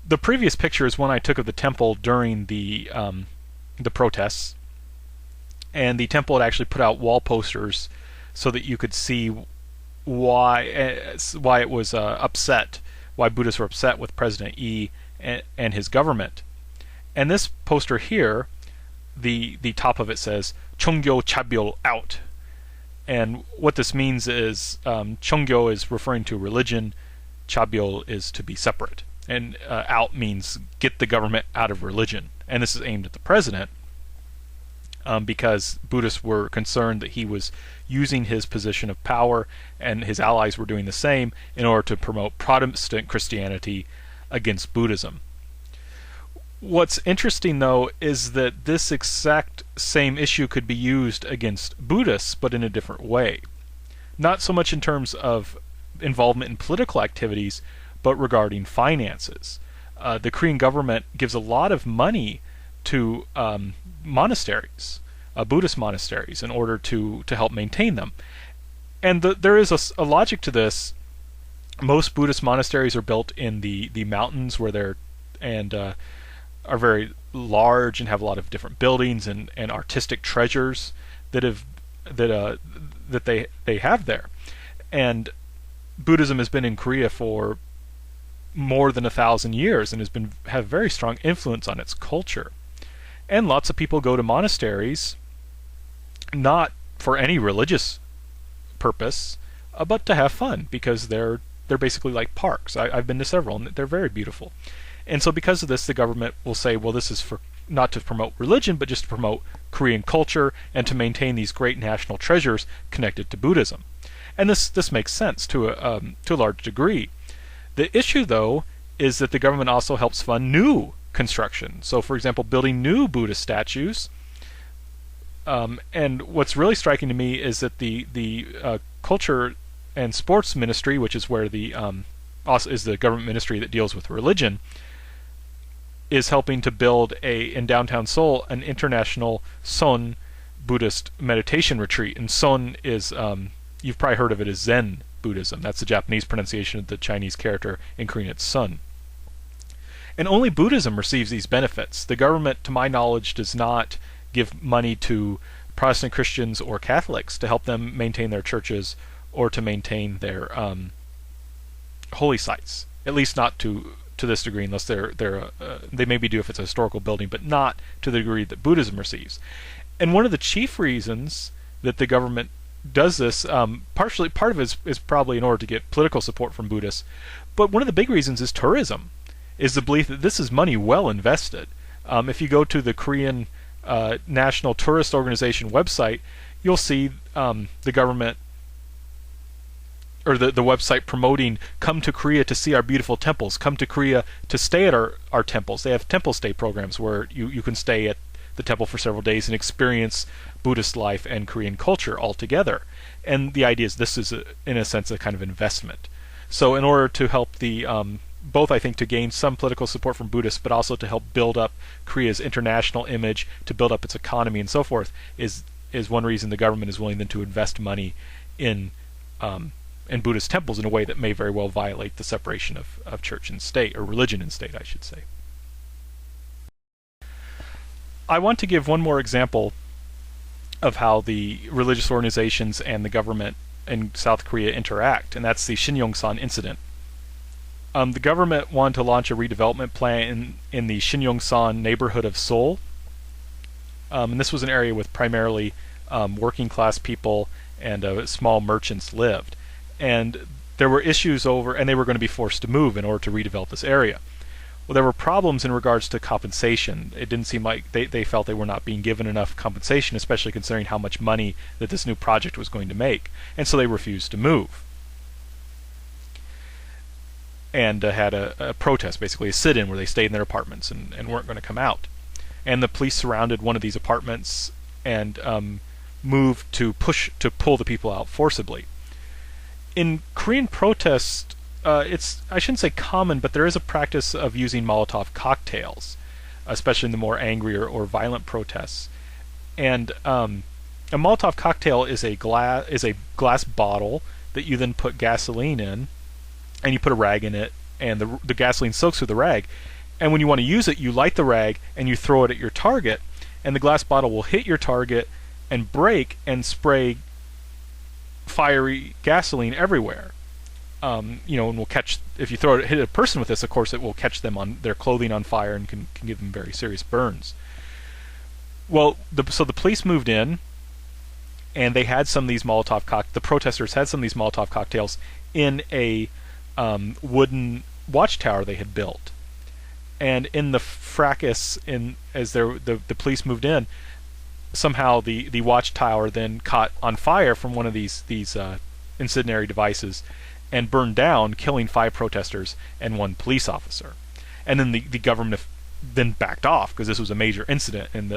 the previous picture is one I took of the temple during the protests, and the temple had actually put out wall posters so that you could see why it was upset, why Buddhists were upset with President Yi and his government. And this poster here, the top of it says "Chonggyo Chabyol out," and what this means is Chonggyo is referring to religion, Chabyol is to be separate, and out means get the government out of religion. And this is aimed at the president, because Buddhists were concerned that he was using his position of power, and his allies were doing the same, in order to promote Protestant Christianity against Buddhism. What's interesting, though, is that this exact same issue could be used against Buddhists, but in a different way. Not so much in terms of involvement in political activities, but regarding finances. The Korean government gives a lot of money to monasteries, Buddhist monasteries, in order to help maintain them. And there is a logic to this. Most Buddhist monasteries are built in the mountains where they're are very large and have a lot of different buildings and artistic treasures that they have there. And Buddhism has been in Korea for more than 1,000 years and have very strong influence on its culture. And lots of people go to monasteries not for any religious purpose, but to have fun, because they're basically like parks. I've been to several, and they're very beautiful. And so because of this, the government will say, well, this is for not to promote religion, but just to promote Korean culture and to maintain these great national treasures connected to Buddhism. And this makes sense to a large degree. The issue, though, is that the government also helps fund new construction. So, for example, building new Buddhist statues. And what's really striking to me is that the Culture and Sports Ministry, which is where also is the government ministry that deals with religion, is helping to build in downtown Seoul an international Son Buddhist meditation retreat. And Son is, you've probably heard of it as Zen Buddhism. That's the Japanese pronunciation of the Chinese character. In Korean it's Sun. And only Buddhism receives these benefits. The government, to my knowledge, does not give money to Protestant Christians or Catholics to help them maintain their churches or to maintain their holy sites. At least not to this degree, unless they maybe do if it's a historical building, but not to the degree that Buddhism receives. And one of the chief reasons that the government does this, part of it is probably in order to get political support from Buddhists, but one of the big reasons is tourism, is the belief that this is money well invested. If you go to the Korean National Tourist Organization website, you'll see the government, or the website promoting, come to Korea to see our beautiful temples, come to Korea to stay at our temples. They have temple stay programs where you can stay at the temple for several days and experience Buddhist life and Korean culture all together. And the idea is this is, in a sense, a kind of investment. So in order to help both, I think, to gain some political support from Buddhists, but also to help build up Korea's international image, to build up its economy and so forth, is one reason the government is willing then to invest money in Buddhist temples in a way that may very well violate the separation of church and state, or religion and state, I should say. I want to give one more example of how the religious organizations and the government in South Korea interact, and that's the Shinyeongsan incident. The government wanted to launch a redevelopment plan in the Shinyeongsan neighborhood of Seoul. And this was an area with primarily working class people and small merchants lived. And there were issues and they were going to be forced to move in order to redevelop this area. Well, there were problems in regards to compensation. It didn't seem like they felt they were not being given enough compensation, especially considering how much money that this new project was going to make. And so they refused to move. And had a protest, basically a sit-in, where they stayed in their apartments and weren't going to come out. And the police surrounded one of these apartments and moved to pull the people out forcibly. In Korean protest, it's, I shouldn't say common, but there is a practice of using Molotov cocktails, especially in the more angry or violent protests. And a Molotov cocktail is a glass bottle that you then put gasoline in, and you put a rag in it, and the gasoline soaks through the rag, And when you want to use it, you light the rag and you throw it at your target, and the glass bottle will hit your target and break and spray fiery gasoline everywhere. And will catch, if you hit a person with this, of course it will catch them on their clothing on fire and can give them very serious burns. Well, so the police moved in, and they had some of these the protesters had some of these Molotov cocktails in a wooden watchtower they had built. And in the fracas, as the police moved in, somehow the watchtower then caught on fire from one of these incendiary devices and burned down, killing 5 protesters and 1 police officer. And then the government then backed off because this was a major incident, and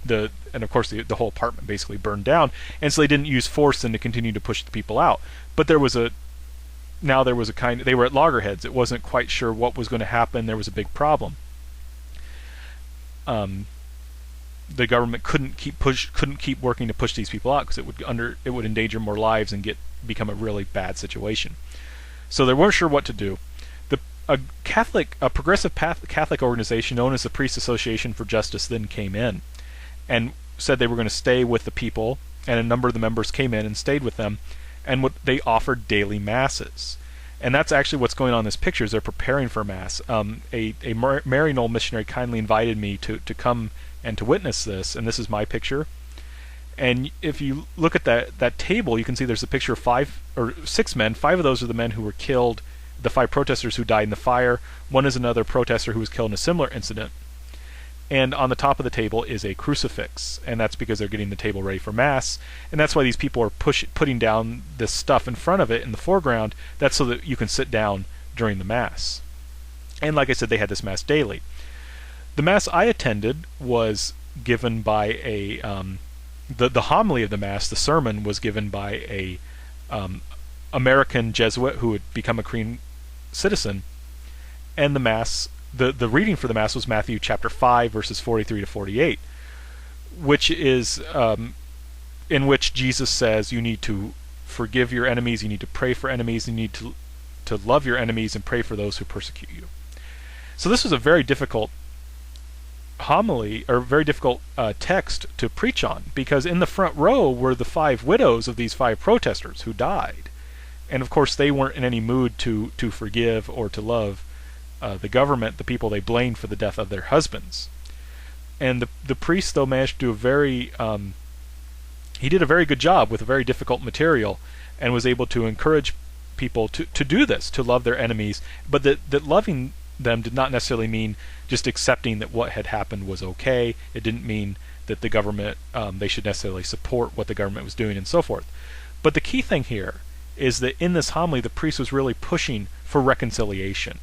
and of course the whole apartment basically burned down, and so they didn't use force then to continue to push the people out. But they were at loggerheads. It wasn't quite sure what was going to happen. There was a big problem. The government couldn't keep working to push these people out because it would endanger more lives and become a really bad situation. So they weren't sure what to do. A progressive Catholic organization known as the Priests Association for Justice then came in and said they were going to stay with the people, and a number of the members came in and stayed with them, and they offered daily masses. And that's actually what's going on in this picture, is they're preparing for Mass. A Maryknoll missionary kindly invited me to come and to witness this, and this is my picture. And if you look at that table, you can see there's a picture of 5 or 6 men. 5 of those are the men who were killed, the 5 protesters who died in the fire. 1 is another protester who was killed in a similar incident. And on the top of the table is a crucifix, and that's because they're getting the table ready for Mass, and that's why these people are putting down this stuff in front of it in the foreground. That's so that you can sit down during the Mass. And like I said, they had this Mass daily. The Mass I attended was given by the homily of the Mass, the sermon, was given by a American Jesuit who had become a Korean citizen, and the Mass, the reading for the Mass was Matthew chapter 5 verses 43 to 48, which is in which Jesus says you need to forgive your enemies, you need to pray for enemies, you need to love your enemies and pray for those who persecute you. So this was a very difficult homily, or very difficult text to preach on, because in the front row were the 5 widows of these 5 protesters who died, and of course they weren't in any mood to forgive or to love the government, the people they blamed for the death of their husbands. And the priest, though, managed to do he did a very good job with a very difficult material, and was able to encourage people to do this, to love their enemies, but that loving them did not necessarily mean just accepting that what had happened was okay. It didn't mean that the government, they should necessarily support what the government was doing and so forth. But the key thing here is that in this homily, the priest was really pushing for reconciliation,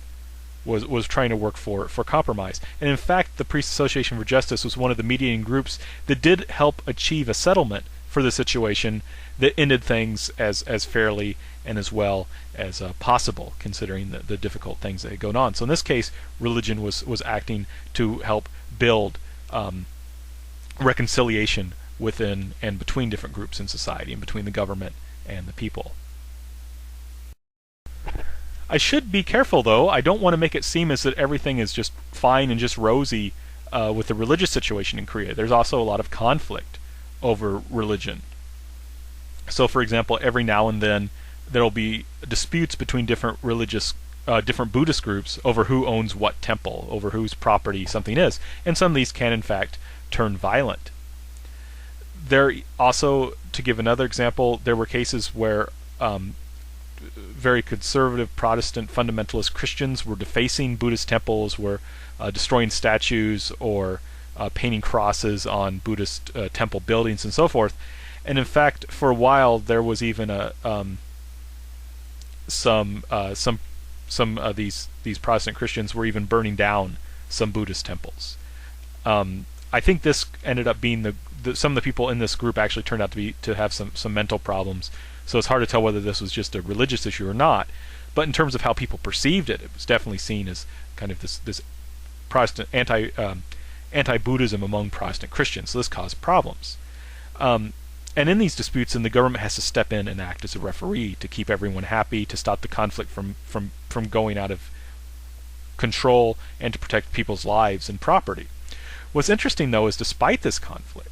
was trying to work for compromise. And in fact, the Priests Association for Justice was one of the mediating groups that did help achieve a settlement for the situation that ended things as fairly and as well as possible, considering the difficult things that had gone on. So in this case, religion was acting to help build reconciliation within and between different groups in society, and between the government and the people. I should be careful, though. I don't want to make it seem as that everything is just fine and just rosy with the religious situation in Korea. There's also a lot of conflict over religion. So, for example, every now and then there will be disputes between different Buddhist groups over who owns what temple, over whose property something is, and some of these can, in fact, turn violent. There also, to give another example, there were cases where very conservative Protestant fundamentalist Christians were defacing Buddhist temples, were destroying statues, or painting crosses on Buddhist temple buildings and so forth. And in fact, for a while there was even some of these Protestant Christians were even burning down some Buddhist temples. I think this ended up being some of the people in this group actually turned out to have some mental problems. So it's hard to tell whether this was just a religious issue or not. But in terms of how people perceived it, it was definitely seen as kind of this Protestant anti-Buddhism among Protestant Christians. So this caused problems. And in these disputes, then the government has to step in and act as a referee to keep everyone happy, to stop the conflict from going out of control and to protect people's lives and property. What's interesting, though, is despite this conflict,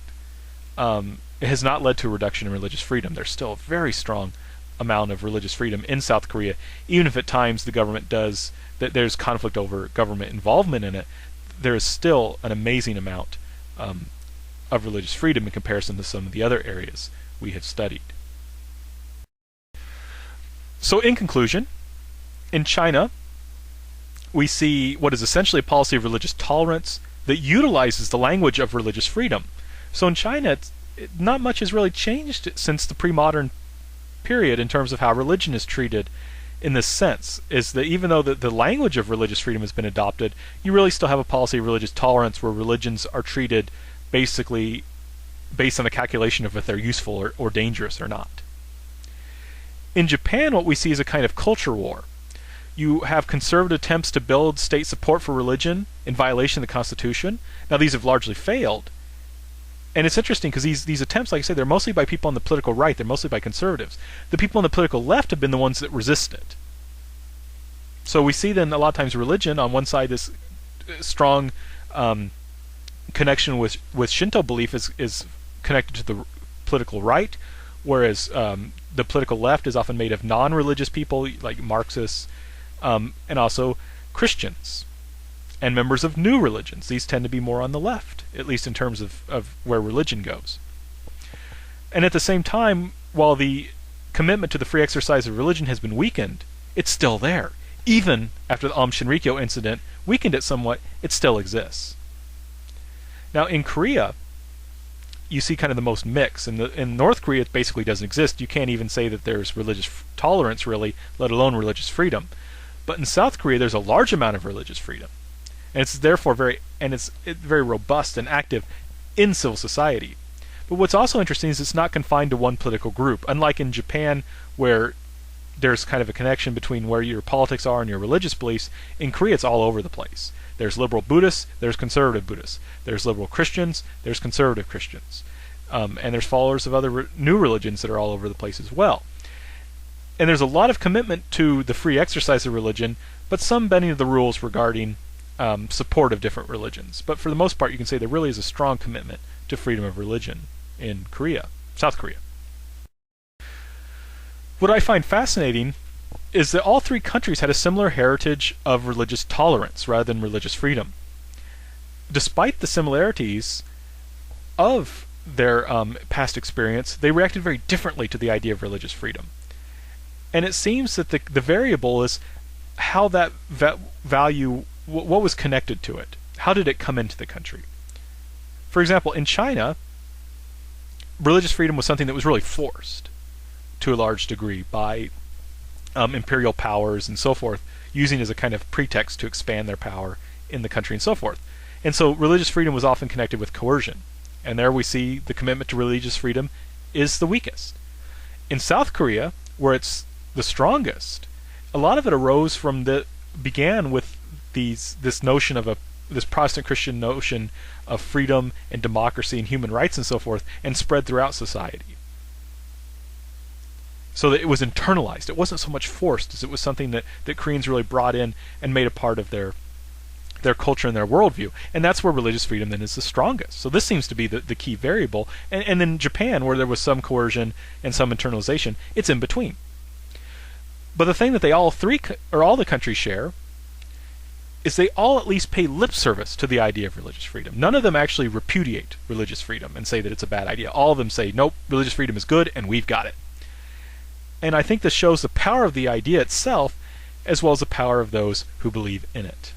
it has not led to a reduction in religious freedom. There's still a very strong amount of religious freedom in South Korea, even if at times the government does, that there's conflict over government involvement in it. There is still an amazing amount of religious freedom in comparison to some of the other areas we have studied. So in conclusion, in China, we see what is essentially a policy of religious tolerance that utilizes the language of religious freedom. So in China, not much has really changed since the pre-modern period in terms of how religion is treated in this sense, is that even though the language of religious freedom has been adopted, you really still have a policy of religious tolerance where religions are treated basically based on the calculation of if they're useful or dangerous or not. In Japan, what we see is a kind of culture war. You have conservative attempts to build state support for religion in violation of the Constitution. Now, these have largely failed. And it's interesting because these attempts, like I say, they're mostly by people on the political right. They're mostly by conservatives. The people on the political left have been the ones that resist it. So we see then a lot of times religion, on one side, this strong connection with Shinto belief is connected to the political right, whereas the political left is often made of non-religious people like Marxists, and also Christians and members of new religions. These tend to be more on the left, at least in terms of where religion goes. And at the same time, while the commitment to the free exercise of religion has been weakened, it's still there. Even after the Aum Shinrikyo incident weakened it somewhat, it still exists. Now in Korea, you see kind of the most mix. In North Korea, it basically doesn't exist. You can't even say that there's religious tolerance, really, let alone religious freedom. But in South Korea, there's a large amount of religious freedom. And it's therefore very robust and active in civil society. But what's also interesting is it's not confined to one political group. Unlike in Japan, where there's kind of a connection between where your politics are and your religious beliefs, in Korea it's all over the place. There's liberal Buddhists, there's conservative Buddhists. There's liberal Christians, there's conservative Christians. And there's followers of other new religions that are all over the place as well. And there's a lot of commitment to the free exercise of religion, but some bending of the rules regarding support of different religions. But for the most part, you can say there really is a strong commitment to freedom of religion in Korea, South Korea. What I find fascinating is that all three countries had a similar heritage of religious tolerance rather than religious freedom. Despite the similarities of their past experience, they reacted very differently to the idea of religious freedom. And it seems that the variable is how that value, what was connected to it. How did it come into the country? For example, in China, religious freedom was something that was really forced to a large degree by imperial powers and so forth, using as a kind of pretext to expand their power in the country and so forth. And so religious freedom was often connected with coercion. And there we see the commitment to religious freedom is the weakest. In South Korea, where it's the strongest, a lot of it began with this notion of this Protestant Christian notion of freedom and democracy and human rights and so forth, and spread throughout society. So that it was internalized. It wasn't so much forced as it was something that Koreans really brought in and made a part of their culture and their worldview. And that's where religious freedom then is the strongest. So this seems to be the key variable. And in Japan, where there was some coercion and some internalization, it's in between. But the thing that all the countries share is they all at least pay lip service to the idea of religious freedom. None of them actually repudiate religious freedom and say that it's a bad idea. All of them say, nope, religious freedom is good and we've got it. And I think this shows the power of the idea itself as well as the power of those who believe in it.